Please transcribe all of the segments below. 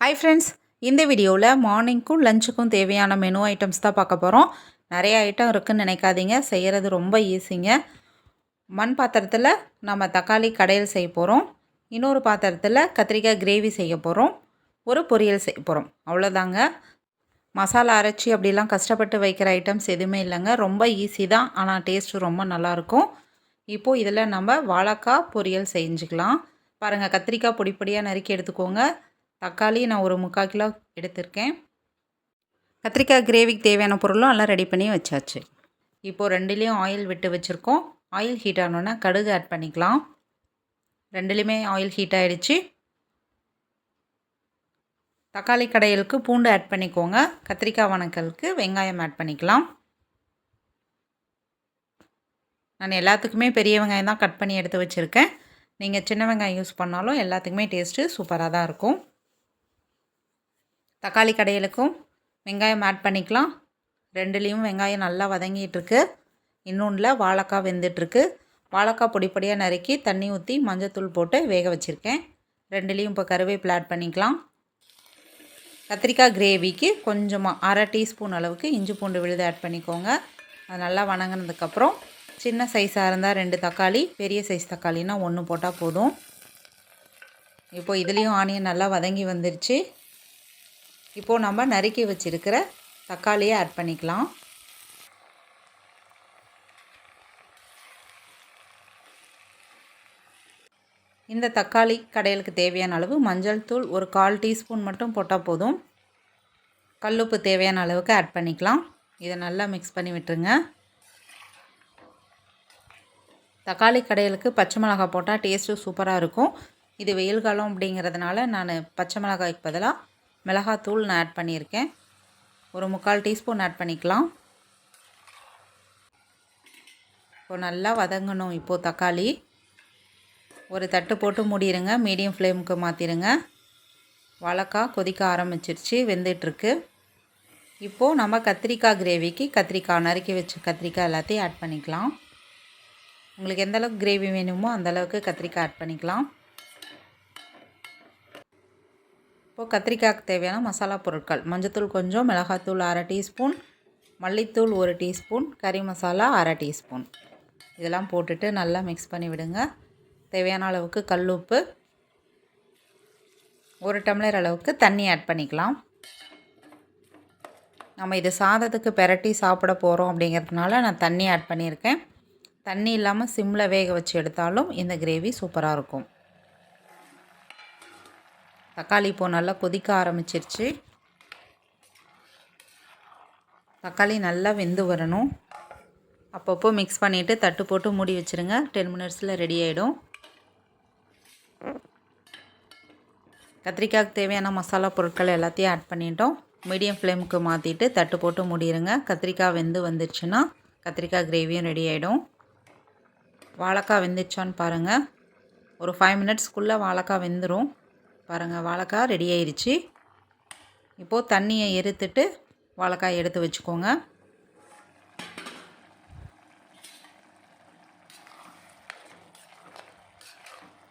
Hi friends, இந்த வீடியோவில் மார்னிங்க்கும் லஞ்சுக்கும் தேவையான மெனு ஐட்டம்ஸ் தான் பார்க்க போகிறோம். நிறைய ஐட்டம் இருக்குதுன்னு நினைக்காதீங்க, செய்கிறது ரொம்ப ஈஸிங்க. மண் பாத்திரத்தில் நம்ம தக்காளி கடையில் செய்ய போகிறோம். இன்னொரு பாத்திரத்தில் கத்திரிக்காய் கிரேவி செய்ய போகிறோம். ஒரு பொரியல் செய்ய போகிறோம். அவ்வளோதாங்க. மசாலா அரைச்சி அப்படிலாம் கஷ்டப்பட்டு வைக்கிற ஐட்டம்ஸ் எதுவுமே இல்லைங்க. ரொம்ப ஈஸி தான், ஆனால் டேஸ்ட்டு ரொம்ப நல்லாயிருக்கும். இப்போது இதில் நம்ம வாழைக்காய் பொரியல் செஞ்சுக்கலாம். பாருங்கள், கத்திரிக்காய் பொடி பொடியாக நறுக்கி எடுத்துக்கோங்க. தக்காளி நான் ஒரு 3/4 கிலோ எடுத்திருக்கேன். கத்திரிக்காய் கிரேவிக்கு தேவையான பொருளும் எல்லாம் ரெடி பண்ணி வச்சாச்சு. இப்போது ரெண்டுலேயும் ஆயில் விட்டு வச்சுருக்கோம். ஆயில் ஹீட் ஆனோன்னா கடுகு ஆட் பண்ணிக்கலாம். ரெண்டுலேயுமே ஆயில் ஹீட் ஆகிடுச்சு. தக்காளி கடையலுக்கு பூண்டு ஆட் பண்ணிக்கோங்க. கத்திரிக்காய் வணக்கலுக்கு வெங்காயம் ஆட் பண்ணிக்கலாம். நான் எல்லாத்துக்குமே பெரிய வெங்காயம் தான் கட் பண்ணி எடுத்து வச்சுருக்கேன். நீங்கள் சின்ன வெங்காயம் யூஸ் பண்ணாலும் எல்லாத்துக்குமே டேஸ்ட்டு சூப்பராக தான் இருக்கும். தக்காளி கடையலுக்கும் வெங்காயம் ஆட் பண்ணிக்கலாம். ரெண்டுலேயும் வெங்காயம் நல்லா வதங்கிட்டுருக்கு. இன்னொன்றில் வாழைக்காய் வெந்துட்டுருக்கு. வாழைக்காய் பொடி பொடியாக நறுக்கி தண்ணி ஊற்றி மஞ்சத்தூள் போட்டு வேக வச்சுருக்கேன். ரெண்டுலேயும் இப்போ கருவேப்பிலை ஆட் பண்ணிக்கலாம். கத்திரிக்காய் கிரேவிக்கு கொஞ்சமாக 1/2 டீஸ்பூன் அளவுக்கு இஞ்சி பூண்டு விழுது ஆட் பண்ணிக்கோங்க. அது நல்லா வணங்கினதுக்கப்புறம் சின்ன சைஸாக இருந்தால் 2 தக்காளி, பெரிய சைஸ் தக்காளினா 1 போட்டால் போதும். இப்போது இதுலேயும் ஆனியன் நல்லா வதங்கி வந்துருச்சு. இப்போது நம்ம நறுக்கி வச்சுருக்கிற தக்காளியை ஆட் பண்ணிக்கலாம். இந்த தக்காளி கடையலுக்கு தேவையான அளவு மஞ்சள் தூள் ஒரு 1/4 டீஸ்பூன் மட்டும் போட்டால் போதும். கல்லுப்பு தேவையான அளவுக்கு ஆட் பண்ணிக்கலாம். இதை நல்லா மிக்ஸ் பண்ணி விட்டுருங்க. தக்காளி கடையலுக்கு பச்சை மிளகாய் போட்டால் டேஸ்ட்டு சூப்பராக இருக்கும். இது வெயில் காலம் அப்படிங்கிறதுனால நான் பச்சை மிளகாய்க்கு பதிலாக மிளகாத்தூள் நான் ஆட் பண்ணியிருக்கேன். ஒரு 3/4 டீஸ்பூன் ஆட் பண்ணிக்கலாம். இப்போது நல்லா வதங்கணும். இப்போது தக்காளி ஒரு தட்டு போட்டு மூடிடுங்க. மீடியம் ஃப்ளேமுக்கு மாற்றிடுங்க. வாழைக்காய் கொதிக்க ஆரம்பிச்சிருச்சு, வெந்துட்டுருக்கு. இப்போது நம்ம கத்திரிக்காய் கிரேவிக்கு கத்திரிக்காய் நறுக்கி வச்ச கத்திரிக்காய் எல்லாத்தையும் ஆட் பண்ணிக்கலாம். உங்களுக்கு எந்த அளவுக்கு கிரேவி வேணுமோ அந்தளவுக்கு கத்திரிக்காய் ஆட் பண்ணிக்கலாம். இப்போது கத்திரிக்காய்க்கு தேவையான மசாலா பொருட்கள்: மஞ்சத்தூள் கொஞ்சம், மிளகாத்தூள் 1/2 டீஸ்பூன், மல்லித்தூள் 1 டீஸ்பூன், கறி மசாலா 1/2 டீஸ்பூன். இதெல்லாம் போட்டுட்டு நல்லா மிக்ஸ் பண்ணி விடுங்க. தேவையான அளவுக்கு கல்லுப்பு, 1 டம்ளர் அளவுக்கு தண்ணி ஆட் பண்ணிக்கலாம். நம்ம இது சாதத்துக்கு பெரட்டி சாப்பிட போகிறோம் அப்படிங்கிறதுனால நான் தண்ணி ஆட் பண்ணியிருக்கேன். தண்ணி இல்லாமல் சிம்மில் வேக வச்சு எடுத்தாலும் இந்த கிரேவி சூப்பராக இருக்கும். தக்காளி இப்போது நல்லா கொதிக்க ஆரம்பிச்சிருச்சு. தக்காளி நல்லா வெந்து வரணும். அப்பப்போ மிக்ஸ் பண்ணிவிட்டு தட்டு போட்டு மூடி வச்சுருங்க. 10 மினிட்ஸில் ரெடி ஆகிடும். கத்திரிக்காய்க்கு தேவையான மசாலா பொருட்கள் எல்லாத்தையும் ஆட் பண்ணிட்டோம். மீடியம் ஃப்ளேமுக்கு மாற்றிட்டு தட்டு போட்டு மூடிடுங்க. கத்திரிக்காய் வெந்து வந்துடுச்சுன்னா கத்திரிக்காய் கிரேவியும் ரெடி ஆகிடும். வாழைக்காய் வெந்துச்சான்னு பாருங்கள். ஒரு 5 மினிட்ஸ்க்குள்ளே வாழைக்காய் வெந்துடும். பாருங்கள், வாழைக்காய் ரெடி ஆயிடுச்சு. இப்போது தண்ணியை எறுத்துட்டு வாழைக்காய் எடுத்து வச்சுக்கோங்க.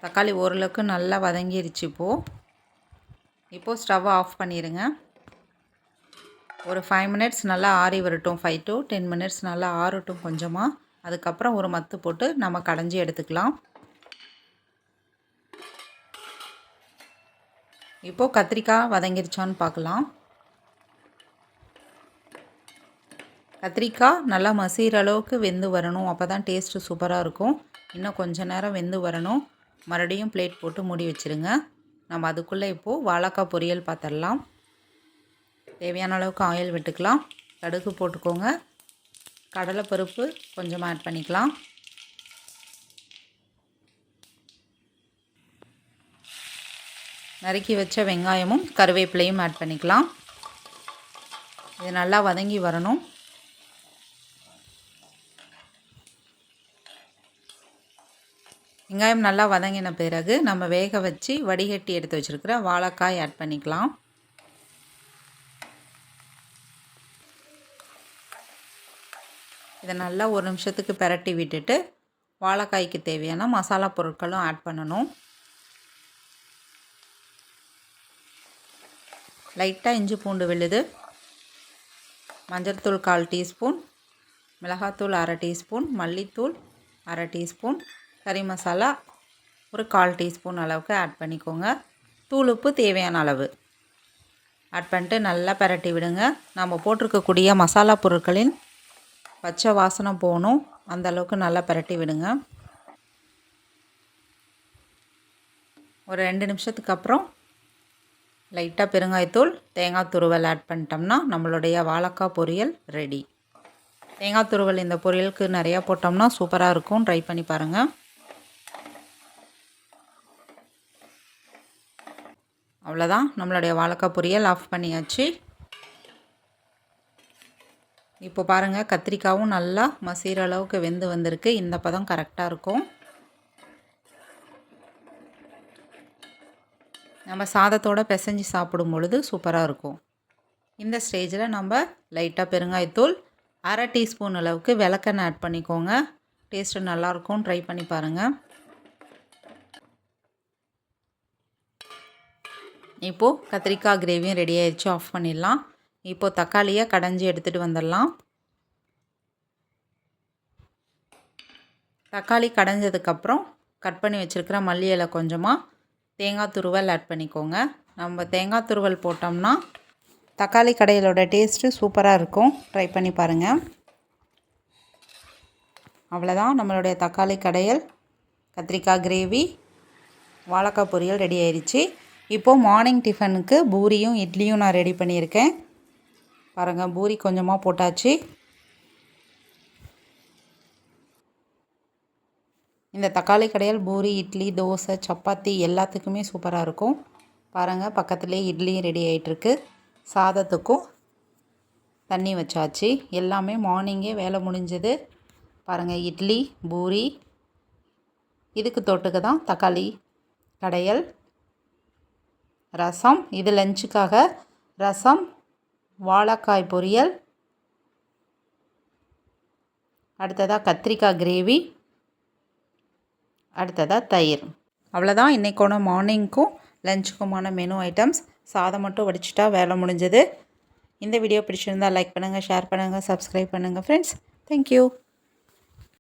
தக்காளி ஓரளவுக்கு நல்லா வதங்கிருச்சு. இப்போது ஸ்டவ்வை ஆஃப் பண்ணிடுங்க. ஒரு 5 மினிட்ஸ் நல்லா ஆறி வரட்டும். 5 to 10 மினிட்ஸ் நல்லா ஆறட்டும் கொஞ்சமாக. அதுக்கப்புறம் ஒரு மத்து போட்டு நம்ம கடைஞ்சி எடுத்துக்கலாம். இப்போது கத்திரிக்காய் வதங்கிருச்சான்னு பார்க்கலாம். கத்திரிக்காய் நல்லா மசிகிற அளவுக்கு வெந்து வரணும். அப்போ தான் டேஸ்ட்டு சூப்பராக இருக்கும். இன்னும் கொஞ்சம் நேரம் வெந்து வரணும். மறுபடியும் பிளேட் போட்டு மூடி வச்சுருங்க. நம்ம அதுக்குள்ளே இப்போது வாழைக்காய் பொரியல் பார்த்துடலாம். தேவையான அளவுக்கு ஆயில் விட்டுக்கலாம். கடுகு போட்டுக்கோங்க. கடலைப்பருப்பு கொஞ்சமாக ஆட் பண்ணிக்கலாம். நறுக்கி வச்ச வெங்காயமும் கருவேப்பிலையும் ஆட் பண்ணிக்கலாம். இது நல்லா வதங்கி வரணும். வெங்காயம் நல்லா வதங்கின பிறகு நம்ம வேக வச்சு வடிகட்டி எடுத்து வச்சுருக்கிற வாழைக்காய் ஆட் பண்ணிக்கலாம். இதை நல்லா ஒரு நிமிஷத்துக்கு பிரட்டி விட்டுட்டு வாழைக்காய்க்கு தேவையான மசாலா பொருட்களும் ஆட் பண்ணணும். லைட்டாக இஞ்சி பூண்டு விழுது, மஞ்சள் தூள் 1/4 டீஸ்பூன், மிளகாத்தூள் 1/2 டீஸ்பூன், மல்லித்தூள் 1/2 டீஸ்பூன், கறி மசாலா ஒரு 1/4 டீஸ்பூன் அளவுக்கு ஆட் பண்ணிக்கோங்க. தூள் உப்பு தேவையான அளவு ஆட் பண்ணிட்டு நல்லா பிரட்டி விடுங்க. நம்ம போட்டிருக்கக்கூடிய மசாலா பொருட்களின் பச்சை வாசனை போகணும், அந்தளவுக்கு நல்லா பிரட்டி விடுங்க. ஒரு 2 நிமிஷத்துக்கு அப்புறம் லைட்டாக பெருங்காயத்தூள், தேங்காய் துருவல் ஆட் பண்ணிட்டோம்னா நம்மளுடைய வாழைக்காய் பொரியல் ரெடி. தேங்காய் துருவல் இந்த பொரியலுக்கு நிறையா போட்டோம்னா சூப்பராக இருக்கும். ட்ரை பண்ணி பாருங்கள். அவ்வளோதான், நம்மளுடைய வாழைக்காய் பொரியல் ஆஃப் பண்ணியாச்சு. இப்போ பாருங்கள், கத்திரிக்காயும் நல்லா மசிகிற அளவுக்கு வெந்து வந்திருக்கு. இந்த பதம் கரெக்டாக இருக்கும். நம்ம சாதத்தோடு பிசைஞ்சு சாப்பிடும் பொழுது சூப்பராக இருக்கும். இந்த ஸ்டேஜில் நம்ம லைட்டாக பெருங்காயத்தூள், 1/2 டீஸ்பூன் அளவுக்கு விளக்கெண்ணெய் ஆட் பண்ணிக்கோங்க. டேஸ்ட்டு நல்லாயிருக்கும். ட்ரை பண்ணி பாருங்கள். இப்போது கத்திரிக்காய் கிரேவியும் ரெடி ஆயிடுச்சு. ஆஃப் பண்ணிடலாம். இப்போது தக்காளியை கடைஞ்சி எடுத்துகிட்டு வந்துடலாம். தக்காளி கடைஞ்சதுக்கப்புறம் கட் பண்ணி வச்சுருக்கிற மல்லி இலை கொஞ்சமாக, தேங்காய் துருவல் ஆட் பண்ணிக்கோங்க. நம்ம தேங்காய் துருவல் போட்டோம்னா தக்காளி கடையிலோட டேஸ்ட்டு சூப்பராக இருக்கும். ட்ரை பண்ணி பாருங்கள். அவ்வளோதான், நம்மளுடைய தக்காளி கடையல், கத்திரிக்காய் கிரேவி, வாழைக்காய் பொரியல் ரெடி ஆயிடுச்சு. இப்போது மார்னிங் டிஃபனுக்கு பூரியும் இட்லியும் நான் ரெடி பண்ணியிருக்கேன். பாருங்கள், பூரி கொஞ்சமாக போட்டாச்சு. இந்த தக்காளி கடையல் பூரி, இட்லி, தோசை, சப்பாத்தி எல்லாத்துக்குமே சூப்பராக இருக்கும். பாருங்கள், பக்கத்துலேயே இட்லியும் ரெடி ஆகிட்டுருக்கு. சாதத்துக்கும் தண்ணி வச்சாச்சு. எல்லாமே மார்னிங்கே வேலை முடிஞ்சது. பாருங்கள், இட்லி, பூரி, இதுக்கு தொட்டுக்க தான் தக்காளி கடையல், ரசம், இது லஞ்சுக்காக ரசம், வாழைக்காய் பொரியல், அடுத்ததாக கத்திரிக்காய் கிரேவி, அடுத்ததாக தயிர். அவ்வளோதான், இன்றைக்கான மார்னிங்க்கும் லஞ்சுக்குமான மெனு ஐட்டம்ஸ். சாதம் மட்டும் வடிச்சிட்டா வேலை முடிஞ்சது. இந்த வீடியோ பிடிச்சிருந்தால் லைக் பண்ணுங்கள், ஷேர் பண்ணுங்கள், சப்ஸ்கிரைப் பண்ணுங்கள் ஃப்ரெண்ட்ஸ். தேங்க்யூ.